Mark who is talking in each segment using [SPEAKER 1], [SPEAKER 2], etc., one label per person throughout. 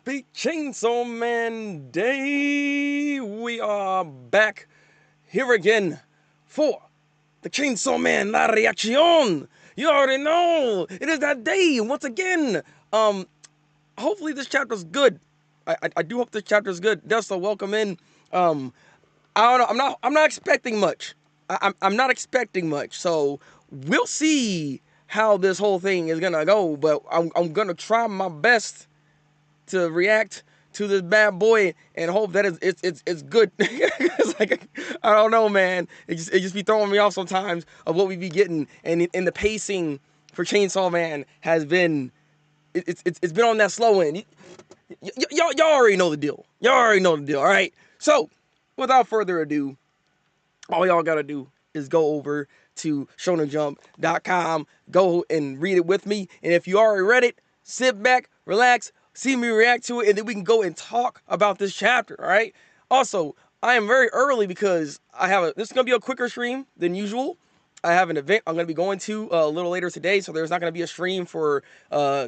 [SPEAKER 1] Happy Chainsaw Man Day! We are back here again for the Chainsaw Man La Reaction! You already know! It is that day once again! Hopefully this chapter's good. I do hope this chapter's good. Delsa, welcome in. I don't know, I'm not expecting much. I'm not expecting much, so we'll see how this whole thing is gonna go, but I'm gonna try my best to react to this bad boy and hope that it's good. It's like, I don't know, man. It just be throwing me off sometimes of what we be getting, and the pacing for Chainsaw Man has been it's been on that slow end. Y'all already know the deal. Y'all already know the deal. All right. So without further ado, all y'all gotta do is go over to shonenjump.com, go and read it with me, and if you already read it, sit back, relax, see me react to it, and then we can go and talk about this chapter, all right? Also, I am very early because this is going to be a quicker stream than usual. I have an event I'm going to be going to a little later today, so there's not going to be a stream for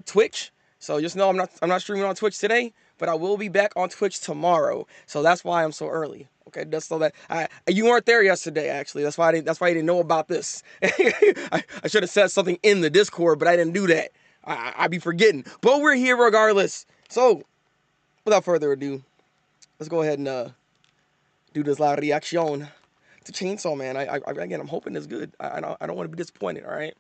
[SPEAKER 1] Twitch. So just know I'm not streaming on Twitch today, but I will be back on Twitch tomorrow. So that's why I'm so early. Okay, that's so that you weren't there yesterday. Actually, that's why you didn't know about this. I should have said something in the Discord, but I didn't do that. I be forgetting. But we're here regardless. So without further ado, let's go ahead and do this La Reaction to Chainsaw Man. Again, I'm hoping it's good. I don't want to be disappointed. All right.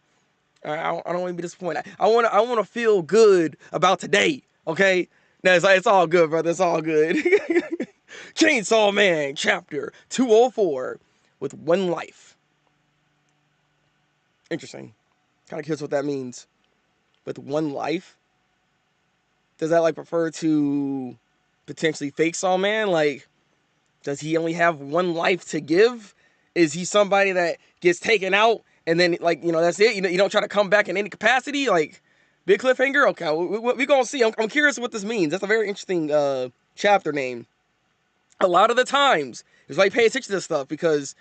[SPEAKER 1] I don't want to be disappointed. I want to feel good about today. Okay. Now it's all good, brother. It's all good. Chainsaw Man, chapter 204, with one life. Interesting. Kind of curious what that means. With one life? Does that like refer to potentially fake Saw Man? Like, does he only have one life to give? Is he somebody that gets taken out and then, like, that's it? You don't try to come back in any capacity? Like, big cliffhanger? Okay, we're going to see. I'm curious what this means. That's a very interesting chapter name. A lot of the times, it's like pay attention to this stuff because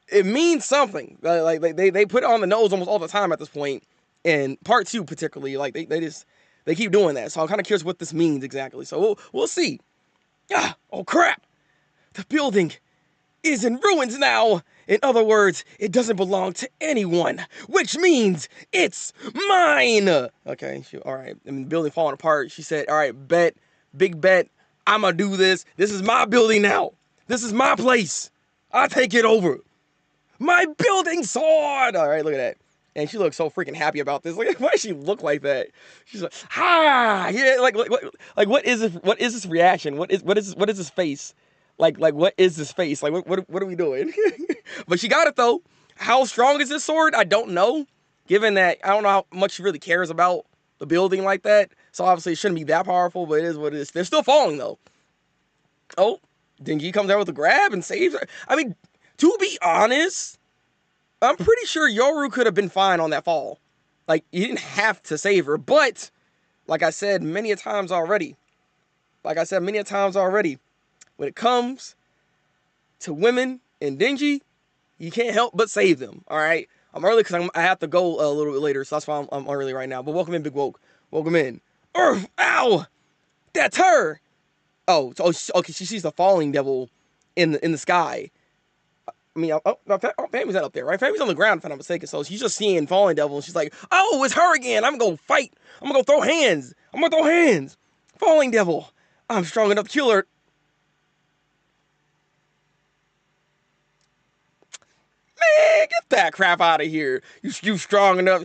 [SPEAKER 1] it means something. Like they put it on the nose almost all the time at this point. And part 2 particularly, like they keep doing that. So I'm kind of curious what this means exactly. So we'll see. Oh crap! The building is in ruins now. In other words, it doesn't belong to anyone, which means it's mine. Okay, all right. I mean, the building falling apart. She said, "All right, big bet. I'ma do this. This is my building now. This is my place. I take it over. My building sword." All right, look at that. And she looks so freaking happy about this. Like, why does she look like that? She's like, yeah. Like what is this? What is this reaction? What is this face? Like what is this face? Like, what are we doing? But she got it though. How strong is this sword? I don't know. Given that I don't know how much she really cares about the building like that. So obviously it shouldn't be that powerful. But it is what it is. They're still falling though. Oh, Denji comes out with a grab and saves her. I mean, to be honest, I'm pretty sure Yoru could have been fine on that fall. Like, he didn't have to save her. But, like I said many times already, when it comes to women and Denji, you can't help but save them, all right? I'm early because I have to go a little bit later, so that's why I'm early right now. But welcome in, Big Woke. Welcome in. Ow! That's her! Oh, okay, she sees the falling devil in the sky. I mean, Family's not up there, right? Family's on the ground, if I'm not mistaken. So she's just seeing Falling Devil, and she's like, "Oh, it's her again. I'm gonna go fight. I'm gonna go throw hands. Falling Devil. I'm strong enough to kill her." Man, get that crap out of here. You strong enough.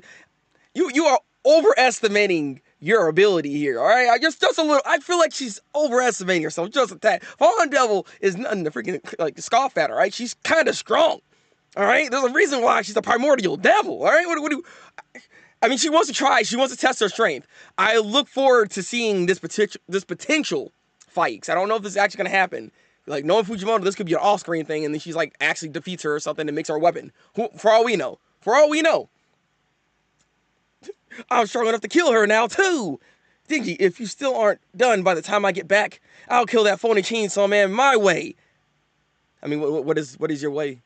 [SPEAKER 1] You are overestimating your ability here, all right? Just a little. I feel like she's overestimating herself just a tad. Fallen Devil is nothing to freaking like scoff at, all right? She's kind of strong, all right? There's a reason why she's a primordial devil, all right? What do? I mean, she wants to try. She wants to test her strength. I look forward to seeing this potential fight. 'Cause I don't know if this is actually gonna happen. Like, knowing Fujimoto, this could be an off-screen thing, and then she's like actually defeats her or something and makes her a weapon. For all we know. I'm strong enough to kill her now, too. Dingy, if you still aren't done by the time I get back, I'll kill that phony Chainsaw Man my way. I mean, what is your way?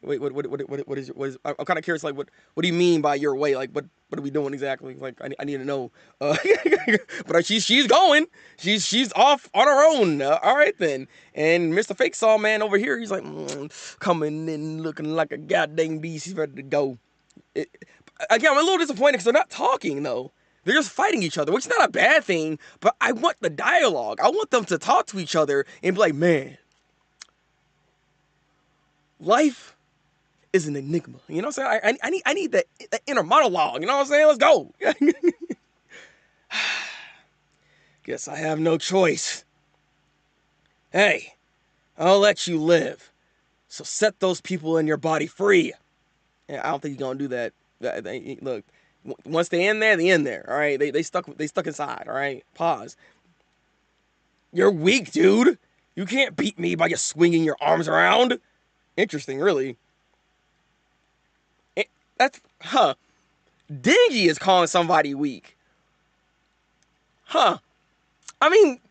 [SPEAKER 1] Wait, I'm kind of curious. Like, what do you mean by your way? Like, what are we doing exactly? Like, I need to know. But she's going. She's off on her own. All right then. And Mr. Fake Saw Man over here, he's like coming in looking like a goddamn beast. He's ready to go. Again, I'm a little disappointed because they're not talking though. They're just fighting each other, which is not a bad thing. But I want the dialogue. I want them to talk to each other and be like, man, life is an enigma. You know what I'm saying? I need that inner monologue. You know what I'm saying? Let's go. Guess I have no choice. Hey, I'll let you live. So set those people in your body free. Yeah, I don't think he's gonna do that. Look, once they in there, they in there. All right, they stuck inside. All right, pause. You're weak, dude. You can't beat me by just swinging your arms around. Interesting, really. That's, Dingy is calling somebody weak. I mean,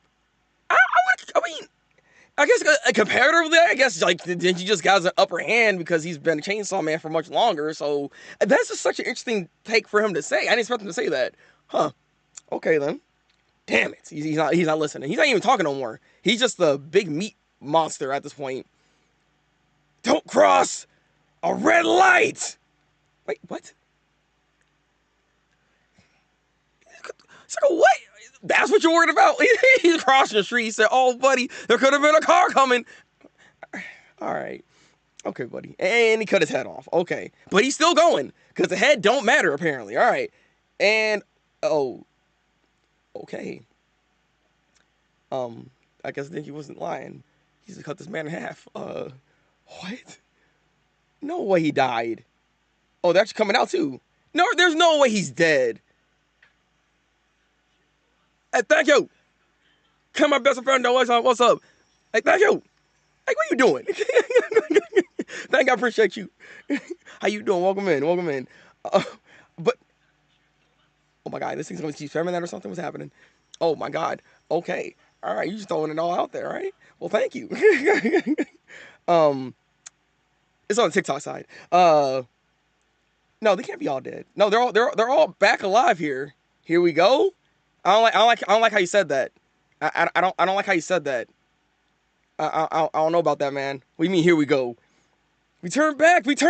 [SPEAKER 1] I guess comparatively, I guess like Dingy just got an upper hand because he's been a Chainsaw Man for much longer. So that's just such an interesting take for him to say. I didn't expect him to say that. Okay then. Damn it. He's not listening. He's not even talking no more. He's just the big meat monster at this point. Don't cross a red light. Wait, what? It's like, what? That's what you're worried about? He's crossing the street. He said, oh, buddy, there could have been a car coming. All right. Okay, buddy. And he cut his head off. Okay. But he's still going because the head don't matter, apparently. All right. And, oh, okay. I guess then he wasn't lying. He's to cut this man in half. What? No way he died. Oh, they're actually coming out too. No, there's no way he's dead. Hey, thank you. Come my best friend, what's up? Hey, thank you. Hey, what you doing? Thank you, I appreciate you. How you doing? Welcome in. But, oh my God, this thing's gonna keep spamming that or something? What's happening? Oh my God. Okay. All right, you just throwing it all out there, right? Well, thank you. It's on the TikTok side. No, they can't be all dead. No, they're all back alive here. Here we go. I don't like how you said that. I don't like how you said that. I don't know about that, man. What do you mean? Here we go. We turn back. It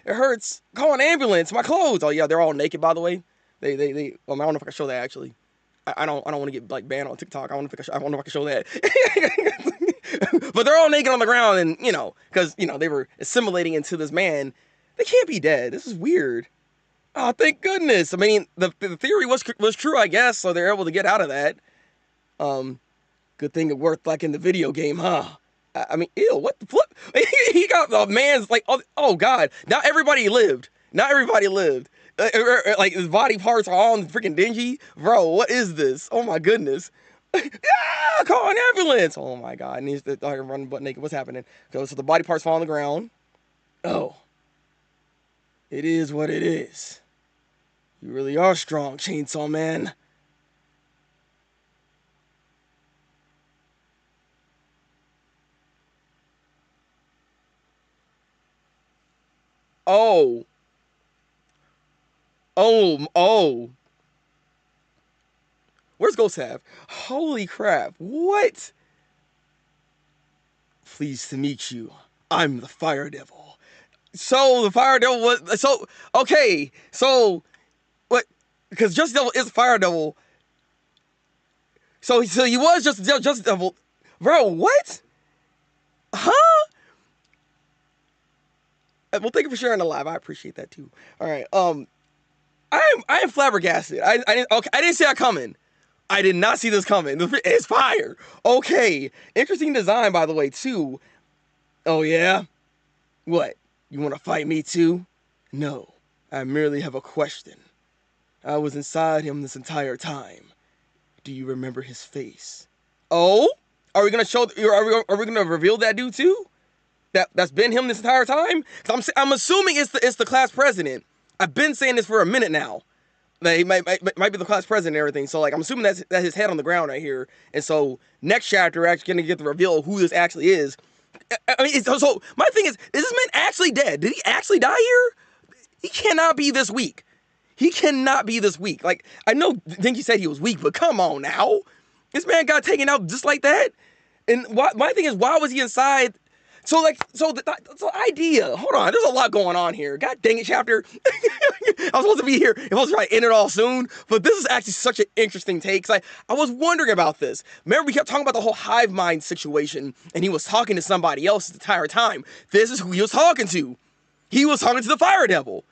[SPEAKER 1] hurts. Call an ambulance. My clothes. Oh yeah, they're all naked, by the way. They. I don't know if I can show that actually. I don't want to get like banned on TikTok. I don't know if I can show that. But they're all naked on the ground, and because they were assimilating into this man. They can't be dead. This is weird. Oh, thank goodness. I mean, the theory was true, I guess, so they're able to get out of that. Good thing it worked like in the video game, huh? I mean, ew, what the flip? He got the man's like, oh God, not everybody lived. Like his body parts are all freaking dingy. Bro, what is this? Oh my goodness. Call an ambulance. Oh my God, and he's running butt naked. What's happening? So the body parts fall on the ground. Oh. It is what it is. You really are strong, Chainsaw Man. Oh. Where's Ghost Have? Holy crap. What? Pleased to meet you. I'm the Fire Devil. So the Fire Devil was okay. So what? Because Justice Devil is Fire Devil. So he was just Justice Devil, bro. What? Huh? Well, thank you for sharing the live. I appreciate that too. All right. I am flabbergasted. I didn't see that coming. I did not see this coming. It's fire. Okay. Interesting design, by the way, too. Oh yeah. What? You want to fight me too? No, I merely have a question. I was inside him this entire time. Do you remember his face? Oh? Are we gonna show? Are we gonna reveal that dude too? That's been him this entire time? Cause I'm assuming it's the class president. I've been saying this for a minute now. That he might be the class president and everything. So like I'm assuming that's his head on the ground right here. And so next chapter we're actually gonna get the reveal of who this actually is. I mean, so my thing is this man actually dead? Did he actually die here? He cannot be this weak. He cannot be this weak. Like, I know Dinky said he was weak, but come on now. This man got taken out just like that. And my thing is, why was he inside? So the idea, hold on, there's a lot going on here. God dang it, chapter. I was supposed to be here. I was supposed to try to end it all soon, but this is actually such an interesting take. I was wondering about this. Remember, we kept talking about the whole hive mind situation, and he was talking to somebody else the entire time. This is who he was talking to. He was talking to the Fire Devil.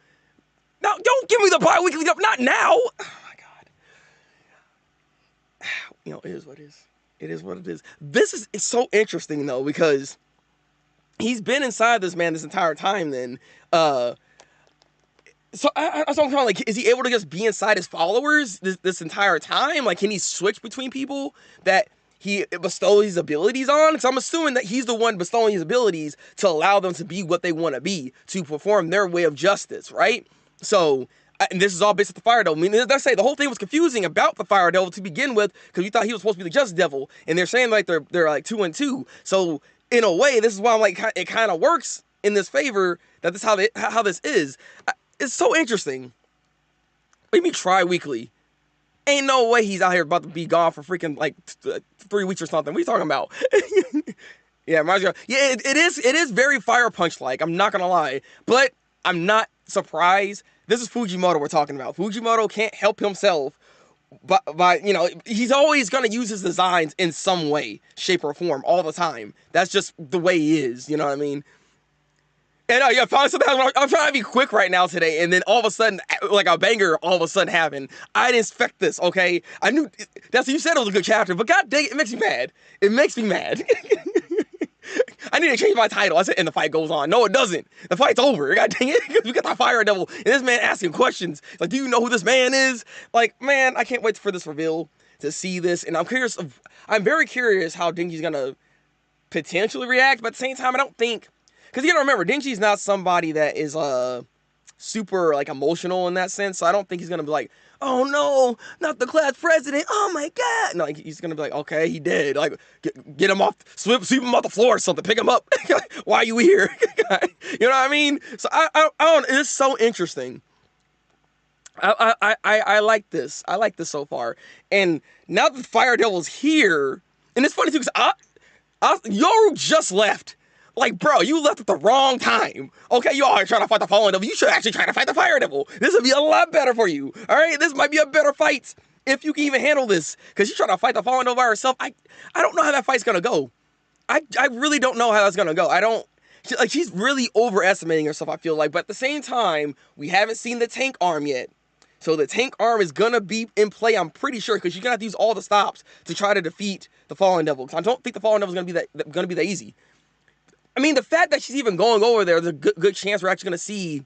[SPEAKER 1] Now, don't give me the bi-weekly stuff. Not now. Oh, my God. You know, it is what it is. It is what it is. This is so interesting, though, because he's been inside this man this entire time then. So I'm kind of like, is he able to just be inside his followers this entire time? Like, can he switch between people that he bestows his abilities on? So I'm assuming that he's the one bestowing his abilities to allow them to be what they want to be, to perform their way of justice, right? So, and this is all based on the Fire Devil. I mean, as I say, the whole thing was confusing about the Fire Devil to begin with, because we thought he was supposed to be the Justice Devil, and they're saying like they're like 2 and 2. So, in a way, this is why I'm like, it kind of works in this favor that this how this is. It's so interesting. What do you mean tri-weekly? Ain't no way he's out here about to be gone for freaking like 3 weeks or something. What are you talking about? Yeah, it is very Fire Punch like. I'm not gonna lie, but I'm not surprised. This is Fujimoto we're talking about. Fujimoto can't help himself, by you know, he's always gonna use his designs in some way, shape, or form all the time. That's just the way he is. You know what I mean? And yeah, finally something happened. I'm trying to be quick right now today, and then all of a sudden, like a banger, all of a sudden happened. I didn't expect this. Okay, I knew that's what you said. It was a good chapter, but god dang it, it makes me mad. It makes me mad. I need to change my title. I said, and the fight goes on. No, it doesn't. The fight's over. God dang it. We got the Fire Devil, and this man asking questions. Like, do you know who this man is? Like, man, I can't wait for this reveal to see this. And I'm very curious how Dingy's gonna potentially react, but at the same time, I don't think, because you gotta remember, Dingy's not somebody that is super like emotional in that sense. So I don't think he's gonna be like, oh no, not the class president. Oh my god. No, like, he's gonna be like, okay, he did. Like, get him off, sweep him off the floor or something, pick him up. Why are you here? You know what I mean? So I don't. It's so interesting. I like this. I like this so far. And now that the Fire Devil's here, and it's funny too, because Yoru just left. Like, bro, you left at the wrong time. Okay, you all are trying to fight the Fallen Devil. You should actually try to fight the Fire Devil. This would be a lot better for you. All right, this might be a better fight if you can even handle this. Because you're trying to fight the Fallen Devil by herself. I don't know how that fight's gonna go. I really don't know how that's gonna go. She's really overestimating herself, I feel like. But at the same time, we haven't seen the tank arm yet. So the tank arm is gonna be in play, I'm pretty sure, because you're gonna have to use all the stops to try to defeat the Fallen Devil. Because I don't think the Fallen Devil is gonna be that easy. I mean, the fact that she's even going over there, there's a good chance we're actually gonna see,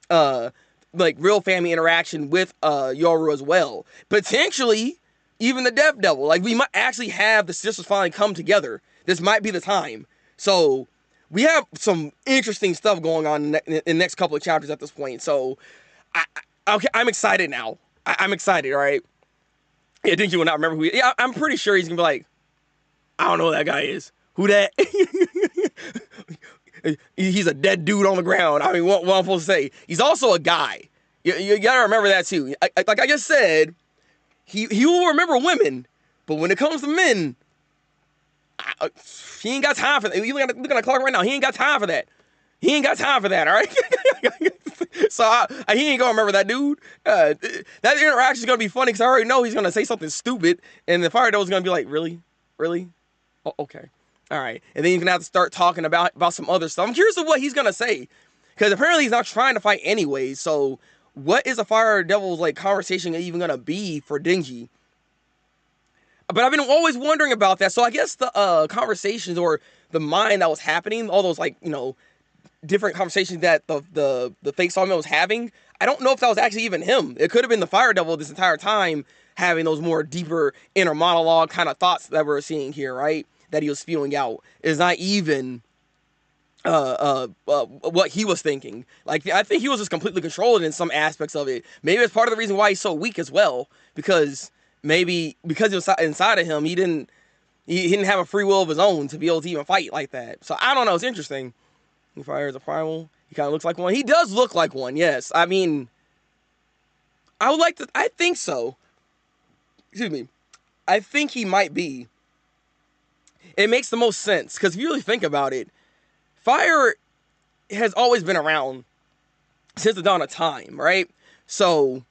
[SPEAKER 1] like, real family interaction with Yoru as well. Potentially, even the Death Devil. Like, we might actually have the sisters finally come together. This might be the time. So we have some interesting stuff going on in the next couple of chapters at this point. So, I'm excited now. I'm excited, all right? Yeah, Dinky will not remember who he is. Yeah, I'm pretty sure he's going to be like, I don't know who that guy is. Who that? He's a dead dude on the ground. I mean, what I'm supposed to say? He's also a guy. You got to remember that, too. Like I just said, he will remember women, but when it comes to men, he ain't got time for that. You look at the clock right now. He ain't got time for that. He ain't got time for that, all right? So he ain't gonna remember that dude. That interaction is gonna be funny because I already know he's gonna say something stupid, and the Fire Devil's gonna be like, really? Oh, okay, all right. And then he's gonna have to start talking about some other stuff. I'm curious of what he's gonna say, because apparently he's not trying to fight anyway. So what is the Fire Devil's like conversation even gonna be for Dingy? But I've been always wondering about that. So I guess the conversations or the mind that was happening, all those like, you know, different conversations that the fake Sawmill was having, I don't know if that was actually even him. It could have been the Fire Devil this entire time having those more deeper inner monologue kind of thoughts that we're seeing here, right? That he was spewing out. Is not even what he was thinking. Like, I think he was just completely controlled in some aspects of it. Maybe it's part of the reason why he's so weak as well, because maybe because he was inside of him, he didn't He didn't have a free will of his own to be able to even fight like that. So I don't know. It's interesting. He fires a primal. He kind of looks like one. He does look like one, yes. I mean, I would like to... I think so. Excuse me. I think he might be. It makes the most sense. Because if you really think about it, fire has always been around since the dawn of time, right? So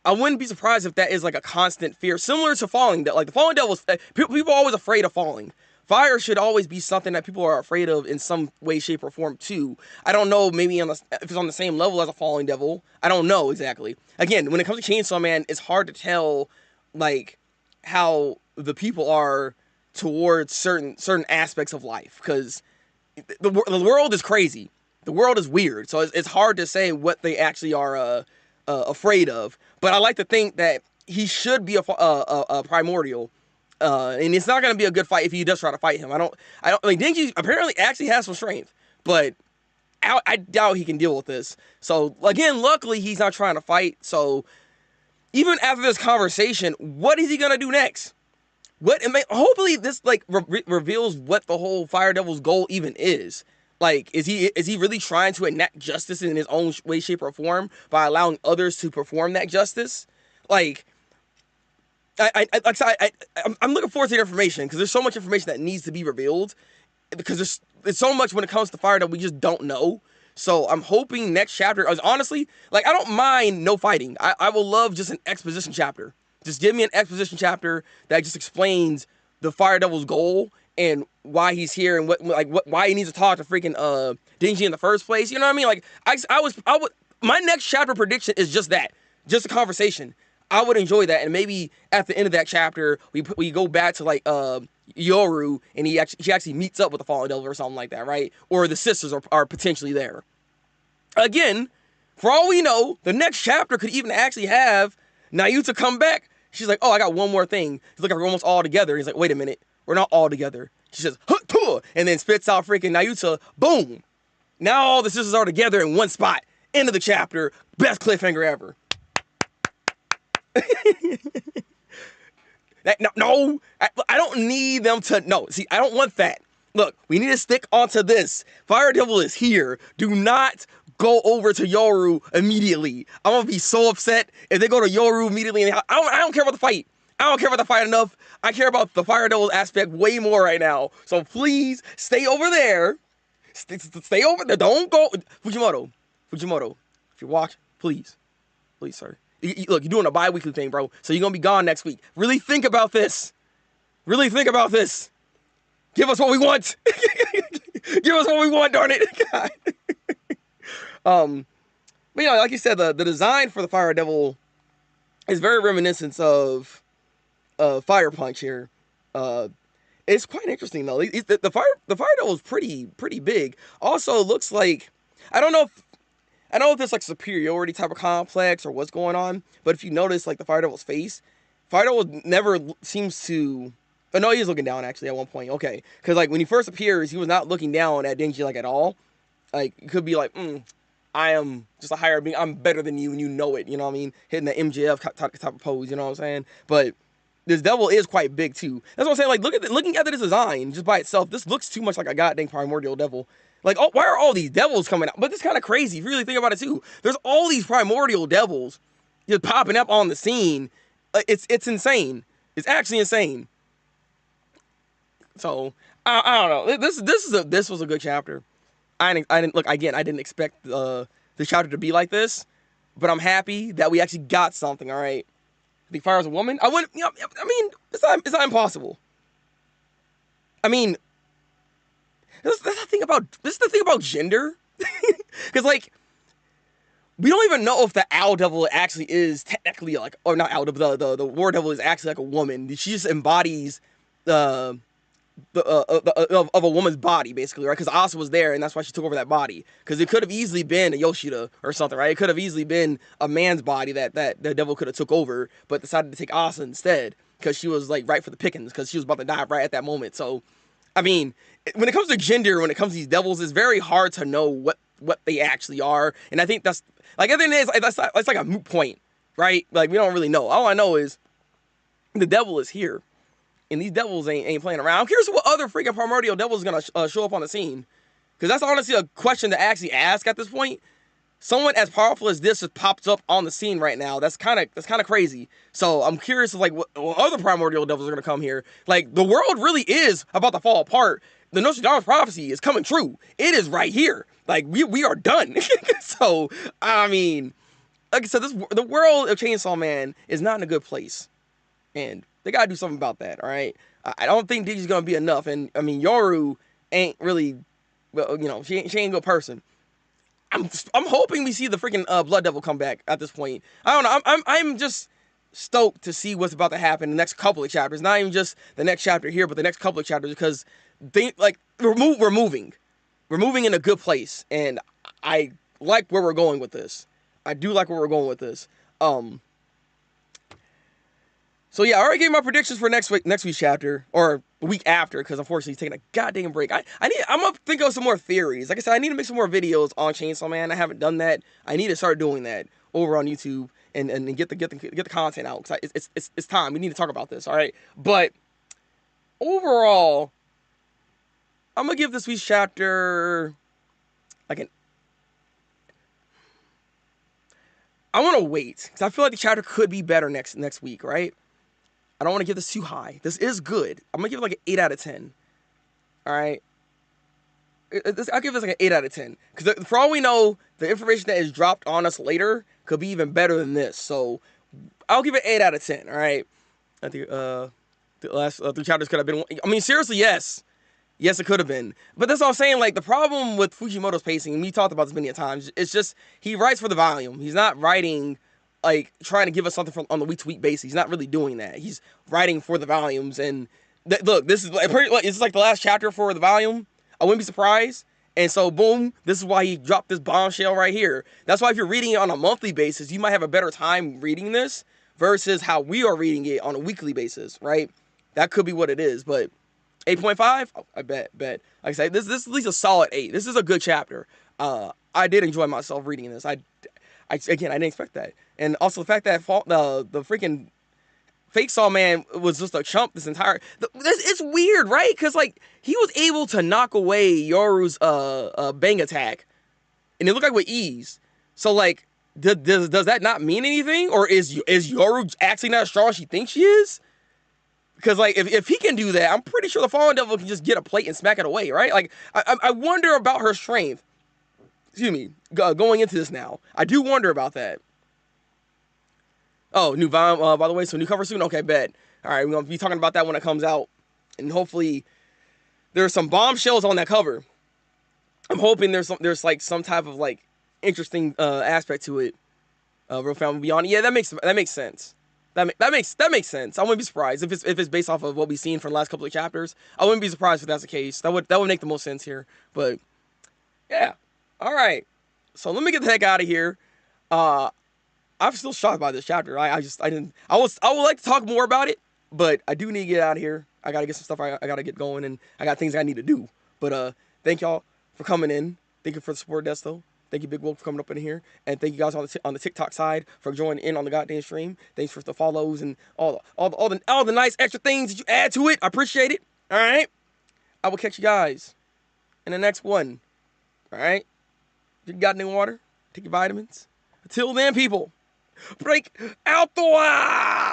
[SPEAKER 1] I wouldn't be surprised if that is like a constant fear, similar to falling. Like the falling devil, people are always afraid of falling. Fire should always be something that people are afraid of in some way, shape, or form too. I don't know, maybe if it's on the same level as a falling devil. I don't know exactly. Again, when it comes to Chainsaw Man, it's hard to tell like how the people are towards certain aspects of life, because the world is crazy. The world is weird, so it's hard to say what they actually are afraid of. But I like to think that he should be a primordial. And it's not going to be a good fight if he does try to fight him. I don't like Denji apparently actually has some strength, but I doubt he can deal with this. So again, luckily he's not trying to fight. So even after this conversation, what is he going to do next? Hopefully this like reveals what the whole Fire Devil's goal even is. Like, is he really trying to enact justice in his own way, shape, or form by allowing others to perform that justice? Like, I'm looking forward to the information, because there's so much information that needs to be revealed, because there's so much when it comes to fire that we just don't know. So I'm hoping next chapter, honestly, like, I don't mind no fighting. I will love just an exposition chapter. Just give me an exposition chapter that just explains the Fire Devil's goal and why he's here and why he needs to talk to freaking Denji in the first place. You know what I mean? Like, I would my next chapter prediction is just that, just a conversation. I would enjoy that, and maybe at the end of that chapter, we go back to like Yoru, and he actually meets up with the Fallen Devil or something like that, right? Or the sisters are potentially there. Again, for all we know, the next chapter could even actually have Nayuta come back. She's like, "Oh, I got one more thing." He's like, "We're almost all together." He's like, "Wait a minute, we're not all together." She says, "Huh," and then spits out freaking Nayuta. Boom! Now all the sisters are together in one spot. End of the chapter. Best cliffhanger ever. No, I don't need them to. No, see, I don't want that. Look, we need to stick onto this. Fire Devil is here. Do not go over to Yoru immediately. I'm gonna be so upset if they go to Yoru immediately. And I don't care about the fight. I don't care about the fight enough. I care about the Fire Devil aspect way more right now. So please stay over there. Stay over there. Don't go. Fujimoto. If you're watching, please, sir. Look, you're doing a bi-weekly thing, bro. So you're gonna be gone next week. Really think about this. Give us what we want. Give us what we want, darn it. God. But like you said, the design for the Fire Devil is very reminiscent of Fire Punch here. It's quite interesting though. The Fire Devil is pretty big. Also, looks like, I don't know if there's like superiority type of complex or what's going on, but if you notice like the Fire Devil's face, Fire Devil never seems to. Oh no, he is looking down actually at one point. Okay, because like when he first appears, he was not looking down at Denji like at all. Like it could be like, I am just a higher being. I'm better than you, and you know it. You know what I mean? Hitting the MJF type of pose. You know what I'm saying? But this devil is quite big too. That's what I'm saying. Like looking at this design just by itself, this looks too much like a goddamn primordial devil. Like, oh, why are all these devils coming out? But it's kind of crazy if you really think about it too. There's all these primordial devils just popping up on the scene. It's insane. It's actually insane. So I don't know. This was a good chapter. I didn't expect the chapter to be like this, but I'm happy that we actually got something. All right. If he fires a woman, I wouldn't. I mean, it's not impossible. I mean. This is the thing about gender, because like we don't even know if the Owl Devil actually is technically like, or not Owl Devil, the War Devil is actually like a woman. She just embodies of a woman's body basically, right? Because Asa was there, and that's why she took over that body. Because it could have easily been a Yoshida or something, right? It could have easily been a man's body that the devil could have took over, but decided to take Asa instead because she was like right for the pickings, because she was about to die right at that moment. So. I mean, when it comes to gender, when it comes to these devils, it's very hard to know what they actually are. And I think that's, like, at the end of the day, that's like a moot point, right? Like, we don't really know. All I know is the devil is here. And these devils ain't playing around. I'm curious what other freaking primordial devils is gonna show up on the scene, because that's honestly a question to actually ask at this point. Someone as powerful as this just pops up on the scene right now. That's kind of crazy. So I'm curious of like what other primordial devils are gonna come here. Like the world really is about to fall apart. The Nostradamus prophecy is coming true. It is right here. Like we are done. So I mean, like I said, the world of Chainsaw Man is not in a good place, and they gotta do something about that. All right. I don't think Digi's gonna be enough. And I mean, Yoru ain't really, well, you know, she ain't a good person. I'm hoping we see the freaking Blood Devil come back at this point. I don't know. I'm just stoked to see what's about to happen in the next couple of chapters. Not even just the next chapter here, but the next couple of chapters, because we're moving in a good place, and I like where we're going with this. I do like where we're going with this. So yeah, I already gave my predictions for next week's chapter, or the week after, because unfortunately he's taking a goddamn break. I'm gonna think of some more theories. Like I said, I need to make some more videos on Chainsaw Man. I haven't done that. I need to start doing that over on YouTube and get the content out, because it's time. We need to talk about this. All right, but overall, I'm gonna give this week's chapter like an. I want to wait, because I feel like the chapter could be better next week, right? I don't want to give this too high. This is good. I'm going to give it like an 8 out of 10. All right? I'll give this like an 8 out of 10. Because for all we know, the information that is dropped on us later could be even better than this. So I'll give it 8 out of 10. All right? I think the last 3 chapters could have been... I mean, seriously, yes. Yes, it could have been. But that's all I'm saying. Like, the problem with Fujimoto's pacing, and we talked about this many times, it's just he writes for the volume. He's not writing... like trying to give us something on the week-to-week basis. He's not really doing that. He's writing for the volumes. And look, this is like the last chapter for the volume. I wouldn't be surprised. And so, boom, this is why he dropped this bombshell right here. That's why if you're reading it on a monthly basis, you might have a better time reading this versus how we are reading it on a weekly basis, right? That could be what it is. But 8.5, oh, I bet. Like I say, this is at least a solid 8. This is a good chapter. I did enjoy myself reading this. Again, I didn't expect that. And also the fact that the freaking fake Saw Man was just a chump this entire... It's weird, right? Because, like, he was able to knock away Yoru's bang attack. And it looked like with ease. So, like, does that not mean anything? Or is Yoru actually not as strong as she thinks she is? Because, like, if he can do that, I'm pretty sure the Fallen Devil can just get a plate and smack it away, right? Like, I wonder about her strength. Excuse me, going into this now. I do wonder about that. Oh, new volume, by the way, so new cover soon? Okay, bet. All right, we're going to be talking about that when it comes out. And hopefully there's some bombshells on that cover. I'm hoping there's like some type of like interesting aspect to it. Real Family Beyond. Yeah, that makes sense. That makes sense. I wouldn't be surprised if it's based off of what we've seen for the last couple of chapters. I wouldn't be surprised if that's the case. That would make the most sense here. But yeah. All right. So let me get the heck out of here. I'm still shocked by this chapter. I would like to talk more about it, but I do need to get out of here. I gotta get some stuff I gotta get going, and I got things I need to do. But thank y'all for coming in. Thank you for the support, Desto. Thank you, Big Wolf, for coming up in here, and thank you guys on the TikTok side for joining in on the goddamn stream. Thanks for the follows and all the nice extra things that you add to it. I appreciate it. All right, I will catch you guys in the next one. All right, drink your goddamn water, take your vitamins. Until then, people. Break out the wire!